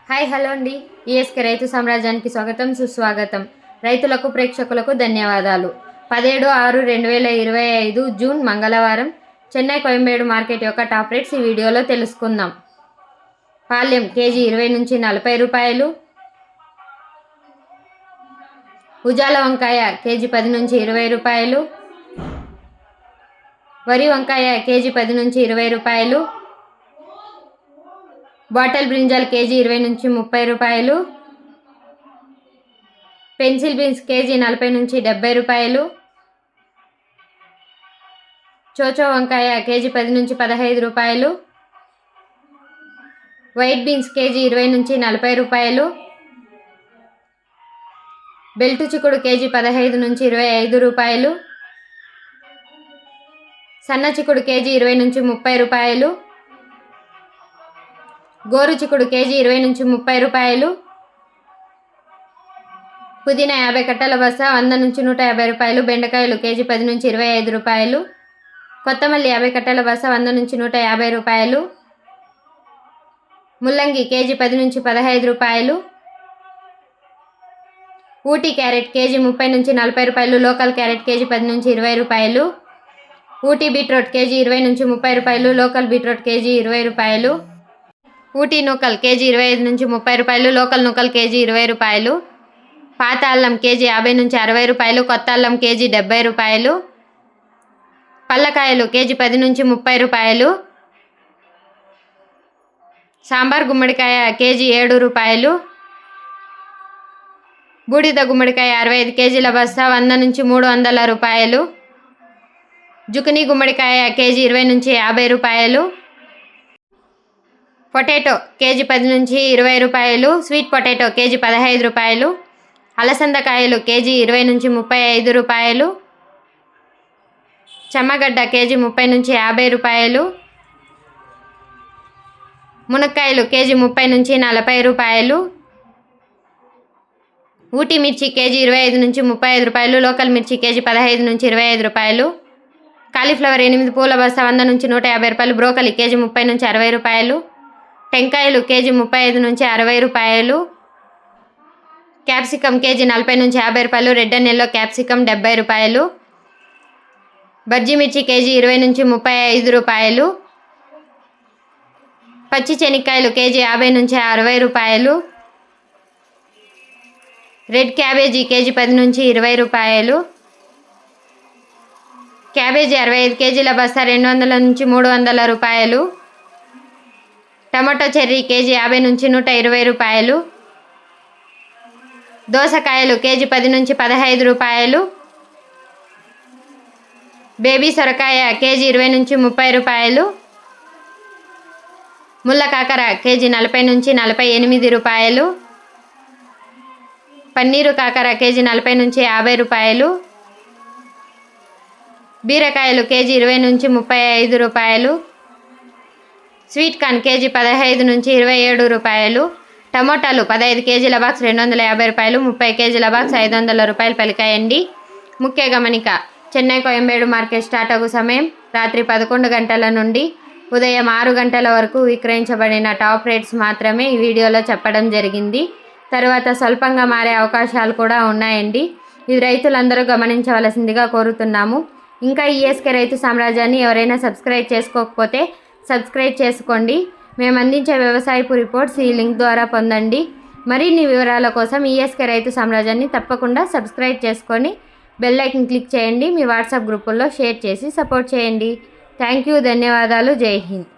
Hi hello అండి. ESK రైతు సామ్రాజ్యానికి స్వాగతం సుస్వాగతం. రైతులకు ప్రేక్షకులకు ధన్యవాదాలు. 17/6/2025 జూన్ మంగళవారం చెన్నై కోయంబేడు మార్కెట్ యొక్క టాప్ రేట్స్ ఈ వీడియోలో తెలుసుకుందాం. పాల్యం కేజీ 20 నుంచి 40 రూపాయలు. ఉజాల వంకాయ కేజీ 10 నుంచి 20 రూపాయలు. వరి వంకాయ కేజీ 10 నుంచి 20 రూపాయలు. బాటల్ బ్రింజాల్ కేజీ 20 నుంచి 30 రూపాయలు. పెన్సిల్ బీన్స్ కేజీ 40 నుంచి 70 రూపాయలు. చోచో వంకాయ కేజీ 10 నుంచి 15 రూపాయలు. వైట్ బీన్స్ కేజీ 20 నుంచి 40 రూపాయలు. బెల్టు చిక్కుడు కేజీ 15 నుంచి 25 రూపాయలు. సన్న చిక్కుడు కేజీ 20 నుంచి 30 రూపాయలు. గోరు చిక్కుడు కేజీ 20 నుంచి 30 రూపాయలు. పుదీనా 50 కట్టల బస్తా 100 నుంచి 150 రూపాయలు. బెండకాయలు కేజీ 10 నుంచి 25 రూపాయలు. కొత్తమల్లి 50 కట్టల బస్తా 100 నుంచి 150 రూపాయలు. ముల్లంగి కేజీ 10 నుంచి 15 రూపాయలు. ఊటీ క్యారెట్ కేజీ 30 నుంచి 40 రూపాయలు. లోకల్ క్యారెట్ కేజీ 10 నుంచి 20 రూపాయలు. ఊటీ బీట్రూట్ కేజీ 20 నుంచి 30 రూపాయలు. లోకల్ బీట్రూట్ కేజీ 20 రూపాయలు. ఊటీ నూకల్ కేజీ 25 నుంచి 30 రూపాయలు. లోకల్ నూకల్ కేజీ 20 రూపాయలు. పాత అల్లం కేజీ 50 నుంచి 60 రూపాయలు. కొత్త అల్లం కేజీ 70 రూపాయలు. పల్లకాయలు కేజీ 10 నుంచి 30 రూపాయలు. సాంబార్ గుమ్మడికాయ కేజీ 7 రూపాయలు. బూడిద గుమ్మడికాయ 65 కేజీల బస్తా 100 నుంచి 300 రూపాయలు. జుకినీ గుమ్మడికాయ కేజీ 20 నుంచి 50 రూపాయలు. పొటాటో కేజీ 10 నుంచి 20 రూపాయలు. స్వీట్ పొటాటో కేజీ 15 రూపాయలు. అలసందకాయలు కేజీ 20 నుంచి 35 రూపాయలు. చెమ్మగడ్డ కేజీ 30 నుంచి 50 రూపాయలు. మునక్కాయలు కేజీ 30 నుంచి 40 రూపాయలు. ఊటీ మిర్చి కేజీ 25 నుంచి 35 రూపాయలు. లోకల్ మిర్చి కేజీ 15 నుంచి 25 రూపాయలు. కాలీఫ్లవర్ 8 పూల బస్తా 100 నుంచి 150 రూపాయలు. బ్రోకలీ కేజీ 30 నుంచి 60 రూపాయలు. టెంకాయలు కేజీ 35 నుంచి 60 రూపాయలు. క్యాప్సికమ్ కేజీ 40 నుంచి 50 రూపాయలు. రెడ్ అండ్ ఎల్లో క్యాప్సికమ్ 70 రూపాయలు. బజ్జీ మిర్చి కేజీ 20 నుంచి 35 రూపాయలు. పచ్చి శనక్కాయలు కేజీ 50 నుంచి 60 రూపాయలు. రెడ్ క్యాబేజీ కేజీ 10 నుంచి 20 రూపాయలు. క్యాబేజీ 65 కేజీల బస్తా 200 నుంచి 300 రూపాయలు. టమాటో చెర్రీ కేజీ 50 నుంచి 120 రూపాయలు. దోసకాయలు కేజీ 10 నుంచి 15 రూపాయలు. బేబీ సొరకాయ కేజీ 20 నుంచి 30 రూపాయలు. ముళ్ళ కాకర కేజీ 40 నుంచి 48 రూపాయలు. పన్నీరు కాకర కేజీ 40 నుంచి 50 రూపాయలు. బీరకాయలు కేజీ 20 నుంచి 35 రూపాయలు. స్వీట్ కార్న్ కేజీ 15 నుంచి 27 రూపాయలు. టమోటాలు 15 కేజీల బాక్స్ 250 రూపాయలు. 30 కేజీల బాక్స్ 500 రూపాయలు పలికాయండి. ముఖ్య గమనిక: చెన్నై కోయంబేడు మార్కెట్ స్టార్ట్ అగు సమయం రాత్రి 11 గంటల నుండి ఉదయం 6 గంటల వరకు విక్రయించబడిన టాప్ రేట్స్ మాత్రమే ఈ వీడియోలో చెప్పడం జరిగింది. తర్వాత స్వల్పంగా మారే అవకాశాలు కూడా ఉన్నాయండి. ఇది రైతులందరూ గమనించవలసిందిగా కోరుతున్నాము. ఇంకా ఈఎస్కే రైతు సామ్రాజ్యాన్ని ఎవరైనా సబ్స్క్రైబ్ చేసుకోకపోతే సబ్స్క్రైబ్ చేసుకోండి. మేము అందించే వ్యవసాయపు రిపోర్ట్స్ ఈ లింక్ ద్వారా పొందండి. మరిన్ని వివరాల కోసం ఈఎస్కే రైతు సామ్రాజ్యాన్ని తప్పకుండా సబ్స్క్రైబ్ చేసుకొని బెల్ ఐకాన్ క్లిక్ చేయండి. మీ వాట్సాప్ గ్రూపుల్లో షేర్ చేసి సపోర్ట్ చేయండి. Thank you. ధన్యవాదాలు. జై హింద్.